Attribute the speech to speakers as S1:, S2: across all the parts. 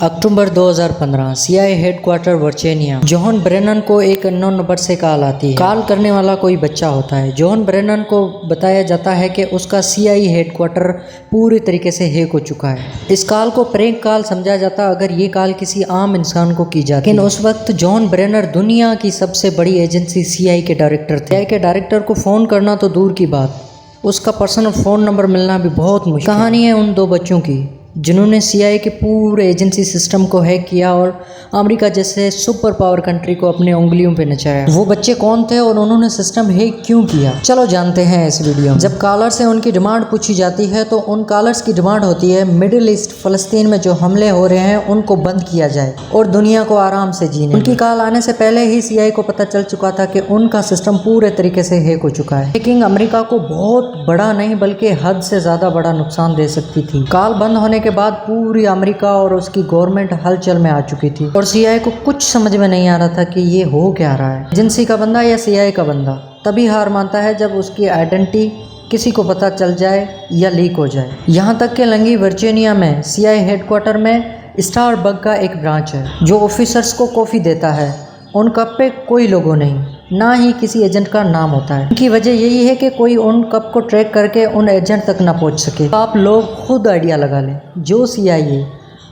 S1: अक्टूबर 2015 CIA headquarter Virginia. John Brennan को एक unknown number से कॉल आती है। कॉल करने वाला कोई बच्चा होता है। जॉन ब्रेनन को बताया जाता है कि उसका सीआईए हेडक्वार्टर पूरी तरीके से हैक हो चुका है। इस कॉल को प्रैंक कॉल समझा जाता अगर ये कॉल किसी आम इंसान को की जाती। लेकिन उस वक्त जॉन ब्रेनर दुनिया की सबसे बड़ी एजेंसी सीआईए के डायरेक्टर थे। सीआईए के डायरेक्टर को फ़ोन करना तो दूर की बात, उसका पर्सनल फ़ोन नंबर मिलना भी बहुत मुश्किल। कहानी है उन दो बच्चों की जिन्होंने सीआईए के पूरे एजेंसी सिस्टम को हैक किया और अमेरिका जैसे सुपर पावर कंट्री को अपने उंगलियों पे नचाया। वो बच्चे कौन थे और उन्होंने सिस्टम हैक क्यों किया, चलो जानते हैं इस वीडियो में। जब कॉलर से उनकी डिमांड पूछी जाती है तो उन कॉलर्स की डिमांड होती है मिडिल ईस्ट फ़लस्तीन में जो हमले हो रहे हैं उनको बंद किया जाए और दुनिया को आराम से जीने। उनकी कॉल आने से पहले ही सीआईए को पता चल चुका था कि उनका सिस्टम पूरे तरीके से हैक हो चुका है। हैकिंग अमेरिका को बहुत बड़ा नहीं बल्कि हद से ज़्यादा बड़ा नुकसान दे सकती थी। कॉल बंद होने के बाद पूरी अमेरिका और उसकी गवर्नमेंट हलचल में आ चुकी थी और सीआईए को कुछ समझ में नहीं आ रहा था कि ये हो क्या रहा है, एजेंसी का बंदा या सीआईए का बंदा। तभी हार मानता है जब उसकी आइडेंटिटी किसी को पता चल जाए या लीक हो जाए। यहाँ तक कि लंगी वर्जीनिया में सीआईए हेडक्वार्टर में स्टारबक का एक ब्रांच है जो ऑफिसर्स को कॉफ़ी देता है। उन कप पे कोई लोगो नहीं, ना ही किसी एजेंट का नाम होता है। इनकी वजह यही है कि कोई उन कप को ट्रैक करके उन एजेंट तक ना पहुंच सके। तो आप लोग खुद आइडिया लगा लें, जो सीआईए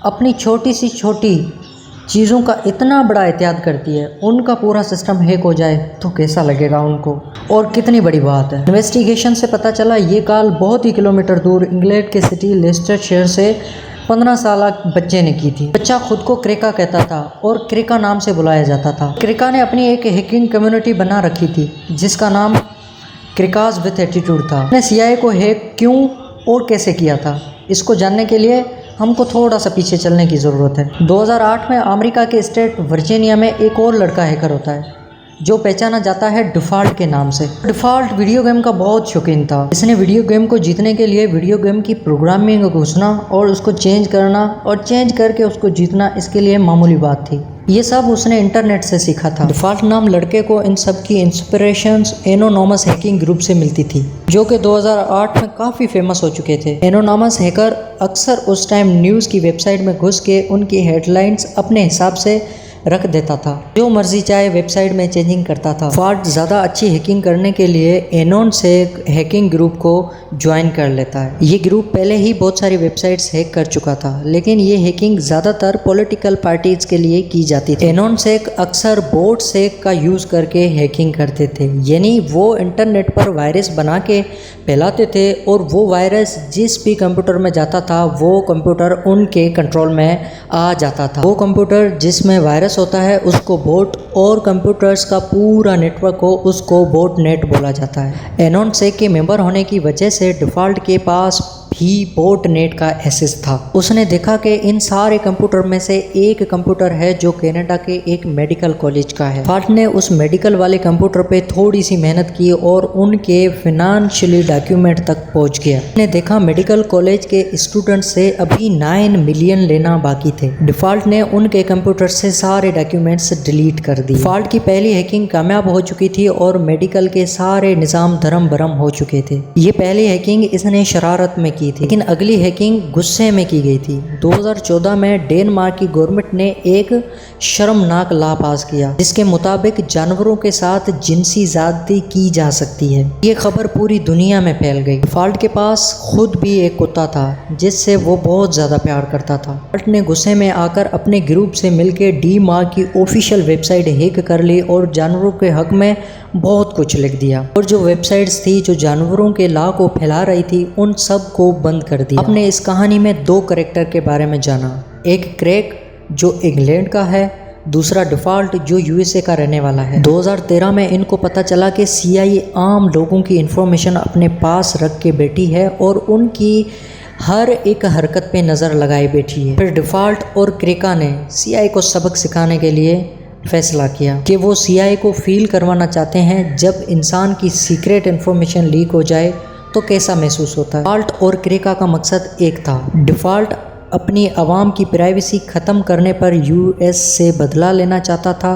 S1: अपनी छोटी सी छोटी चीज़ों का इतना बड़ा एहतियात करती है, उनका पूरा सिस्टम हैक हो जाए तो कैसा लगेगा उनको, और कितनी बड़ी बात है। इन्वेस्टिगेशन से पता चला ये कॉल बहुत ही किलोमीटर दूर इंग्लैंड के सिटी लेस्टर शहर से 15 साल बच्चे ने की थी। बच्चा खुद को क्रेका कहता था और क्रेका नाम से बुलाया जाता था। क्रेका ने अपनी एक हैकिंग कम्युनिटी बना रखी थी जिसका नाम क्रेकास विथ एटीट्यूड था। उसने सीआईए को हैक क्यों और कैसे किया था, इसको जानने के लिए हमको थोड़ा सा पीछे चलने की ज़रूरत है। 2008 में अमेरिका के स्टेट वर्जीनिया में एक और लड़का हैकर होता है जो पहचाना जाता है डिफ़ॉल्ट के नाम से। डिफ़ॉल्ट वीडियो गेम का बहुत शौकीन था। इसने वीडियो गेम को जीतने के लिए वीडियो गेम की प्रोग्रामिंग को घुसना और उसको चेंज करना और चेंज करके उसको जीतना इसके लिए मामूली बात थी। ये सब उसने इंटरनेट से सीखा था। डिफ़ॉल्ट नाम लड़के को इन सब की इंस्पिरेशंस एनोनॉमस हैकिंग ग्रुप से मिलती थी जो कि 2008 में काफ़ी फेमस हो चुके थे। एनोनॉमस हैकर अक्सर उस टाइम न्यूज़ की वेबसाइट में घुस के उनकी हेडलाइंस अपने हिसाब से रख देता था, जो मर्जी चाहे वेबसाइट में चेंजिंग करता था। डिफ़ॉल्ट ज़्यादा अच्छी हैकिंग करने के लिए एनोन से हैकिंग ग्रुप को ज्वाइन कर लेता है। ये ग्रुप पहले ही बहुत सारी वेबसाइट्स हैक कर चुका था, लेकिन ये हैकिंग ज़्यादातर पॉलिटिकल पार्टीज के लिए की जाती थी। एनोन से अक्सर बोट सेक का यूज़ करके हैकिंग करते थे, यानी वो इंटरनेट पर वायरस बना के फैलाते थे और वो वायरस जिस भी कंप्यूटर में जाता था वो कंप्यूटर उनके कंट्रोल में आ जाता था। वो कंप्यूटर जिसमें वायरस होता है उसको बोट और कंप्यूटर्स का पूरा नेटवर्क हो उसको बोट नेट बोला जाता है। एनोन सेक के मेंबर होने की वजह से डिफ़ॉल्ट के पास भी बोट नेट का एक्सेस था। उसने देखा कि इन सारे कंप्यूटर में से एक कंप्यूटर है जो कनाडा के एक मेडिकल कॉलेज का है। डिफ़ॉल्ट ने उस मेडिकल वाले कंप्यूटर पे थोड़ी सी मेहनत की और उनके फाइनेंशियली डॉक्यूमेंट तक पहुंच गया। उसने देखा मेडिकल कॉलेज के स्टूडेंट से अभी 9 मिलियन लेना बाकी थे। डिफ़ॉल्ट ने उनके कंप्यूटर से सारे डॉक्यूमेंट्स डिलीट कर दिए। डिफ़ॉल्ट की पहली हैकिंग कामयाब हो चुकी थी और मेडिकल के सारे निज़ाम धर्म भरम हो चुके थे। ये पहली हैकिंग इसने शरारत में की थी, लेकिन अगली हैकिंग गुस्से में की गई थी। 2014 में डेनमार्क की गवर्नमेंट ने एक शर्मनाक लॉ पास किया जिसके मुताबिक जानवरों के साथ जिनसी ज़्यादती की जा सकती है। ये खबर पूरी दुनिया में फैल गई। डिफ़ॉल्ट के पास खुद भी एक कुत्ता था जिससे वो बहुत ज़्यादा प्यार करता था। डिफ़ॉल्ट ने गुस्से में आकर अपने ग्रुप से मिलकर डेनमार्क की ऑफिशियल वेबसाइट हैक कर ली और जानवरों के हक में बहुत कुछ लिख दिया और जो वेबसाइट्स थी जो जानवरों के लॉ को फैला रही थी उन सब को बंद कर दिया। आपने इस कहानी में 2 कैरेक्टर के बारे में जाना, एक क्रैक जो इंग्लैंड का है, दूसरा डिफ़ॉल्ट जो यूएसए का रहने वाला है। 2013 में इनको पता चला कि सीआईए आम लोगों की इन्फॉर्मेशन अपने पास रख के बैठी है और उनकी हर एक हरकत पे नज़र लगाए बैठी है। फिर डिफ़ॉल्ट और क्रेका ने सीआईए को सबक सिखाने के लिए फैसला किया कि वो सीआईए को फील करवाना चाहते हैं जब इंसान की सीक्रेट इन्फॉर्मेशन लीक हो जाए तो कैसा महसूस होता है। डिफ़ॉल्ट और क्रेका का मकसद एक था। डिफ़ॉल्ट अपनी आवाम की प्राइवेसी ख़त्म करने पर यूएस से बदला लेना चाहता था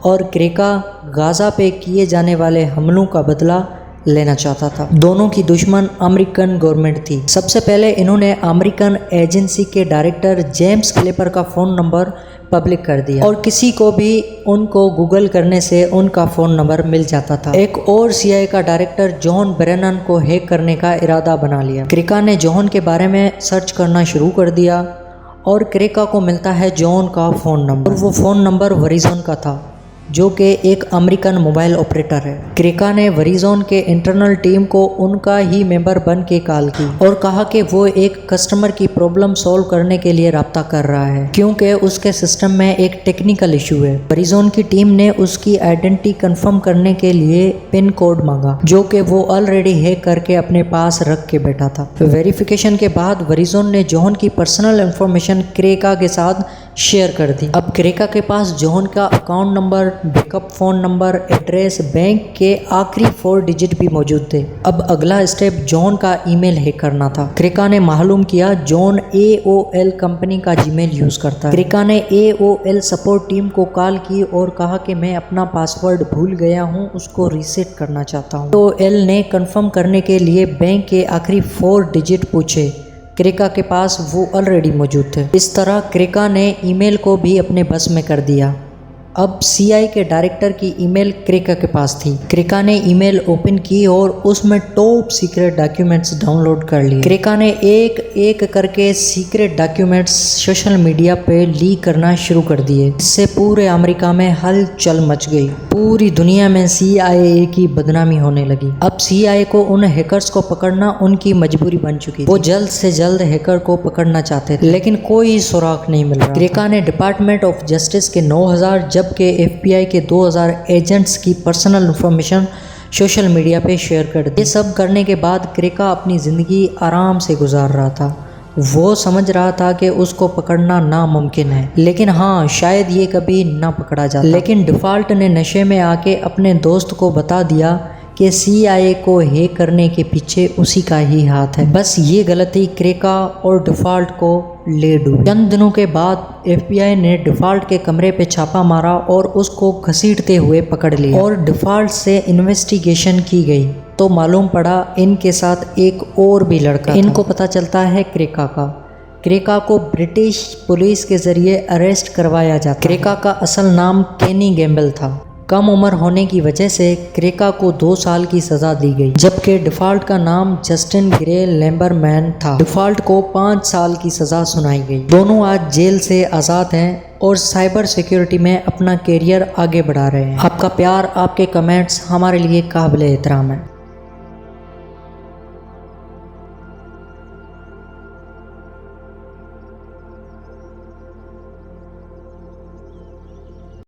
S1: और क्रेका गाज़ा पे किए जाने वाले हमलों का बदला लेना चाहता था। दोनों की दुश्मन अमेरिकन गवर्नमेंट थी। सबसे पहले इन्होंने अमेरिकन एजेंसी के डायरेक्टर जेम्स क्लेपर का फ़ोन नंबर पब्लिक कर दिया और किसी को भी उनको गूगल करने से उनका फ़ोन नंबर मिल जाता था। एक और CIA का डायरेक्टर जॉन ब्रेनन को हैक करने का इरादा बना लिया। क्रिका ने जॉन के बारे में सर्च करना शुरू कर दिया और क्रिका को मिलता है जॉन का फ़ोन नंबर और वो फ़ोन नंबर वेरिज़ॉन का था, जो कि एक अमेरिकन मोबाइल ऑपरेटर है। क्रिका ने वेरिज़ॉन के इंटरनल टीम को उनका ही मेंबर बन के कॉल की और कहा कि वो एक कस्टमर की प्रॉब्लम सॉल्व करने के लिए राब्ता कर रहा है क्योंकि उसके सिस्टम में एक टेक्निकल इशू है। वेरिज़ॉन की टीम ने उसकी आइडेंटिटी कंफर्म करने के लिए पिन कोड मांगा, जो कि वो ऑलरेडी हैक करके अपने पास रख के बैठा था। वेरिफिकेशन के बाद वेरिज़ॉन ने जॉन की पर्सनल इंफॉर्मेशन क्रिका के साथ शेयर कर दी। अब क्रिका के पास जॉन का account number, backup phone number, address, bank के आखिरी 4 डिजिट भी मौजूद थे। अब अगला स्टेप जॉन का ईमेल हैक करना था। क्रिका ने मालूम किया जॉन AOL कंपनी का जीमेल यूज़ करता है। क्रिका ने AOL सपोर्ट टीम को कॉल की और कहा कि मैं अपना पासवर्ड भूल गया हूँ, उसको रीसेट करना चाहता हूँ। AOL ने कंफर्म करने के लिए बैंक के आखिरी 4 डिजिट पूछे। क्रिका के पास वो ऑलरेडी मौजूद थे। इस तरह क्रिका ने ईमेल को भी अपने बस में कर दिया। अब CIA के डायरेक्टर की ईमेल क्रिका के पास थी। क्रिका ने ईमेल ओपन की और उसमें टॉप सीक्रेट डॉक्यूमेंट्स डाउनलोड कर लिए। क्रिका ने एक एक करके सीक्रेट डॉक्यूमेंट्स सोशल मीडिया पे लीक करना शुरू कर दिए। इससे पूरे अमेरिका में हलचल मच गई। पूरी दुनिया में CIA की बदनामी होने लगी। अब CIA को उन हैकर्स को पकड़ना उनकी मजबूरी बन चुकी। वो जल्द से जल्द हैकर को पकड़ना चाहते थे, लेकिन कोई सुराग नहीं मिल रहा। क्रिका ने डिपार्टमेंट ऑफ जस्टिस के 9000 जबकि FBI के 2000 एजेंट्स की पर्सनल इंफॉर्मेशन सोशल मीडिया पे शेयर कर दी। ये सब करने के बाद क्रिका अपनी ज़िंदगी आराम से गुजार रहा था। वो समझ रहा था कि उसको पकड़ना नामुमकिन है, लेकिन हाँ, शायद ये कभी ना पकड़ा जाता। लेकिन डिफ़ॉल्ट ने नशे में आके अपने दोस्त को बता दिया कि CIA को हैक करने के पीछे उसी का ही हाथ है। बस ये गलती क्रिका और डिफ़ॉल्ट को ले डूबी। चंद दिनों के बाद FBI ने डिफ़ॉल्ट के कमरे पे छापा मारा और उसको घसीटते हुए पकड़ लिया और डिफ़ॉल्ट से इन्वेस्टिगेशन की गई तो मालूम पड़ा इनके साथ एक और भी लड़का था। इनको पता चलता है क्रिका को ब्रिटिश पुलिस के जरिए अरेस्ट करवाया जाता। क्रिका का असल नाम केनी गैम्बल था। कम उम्र होने की वजह से क्रिका को 2 साल की सज़ा दी गई, जबकि डिफ़ॉल्ट का नाम जस्टिन ग्रे लैम्बरमैन था। डिफ़ॉल्ट को 5 साल की सज़ा सुनाई गई। दोनों आज जेल से आज़ाद हैं और साइबर सिक्योरिटी में अपना करियर आगे बढ़ा रहे हैं। आपका प्यार, आपके कमेंट्स हमारे लिए काबिल एहतराम है।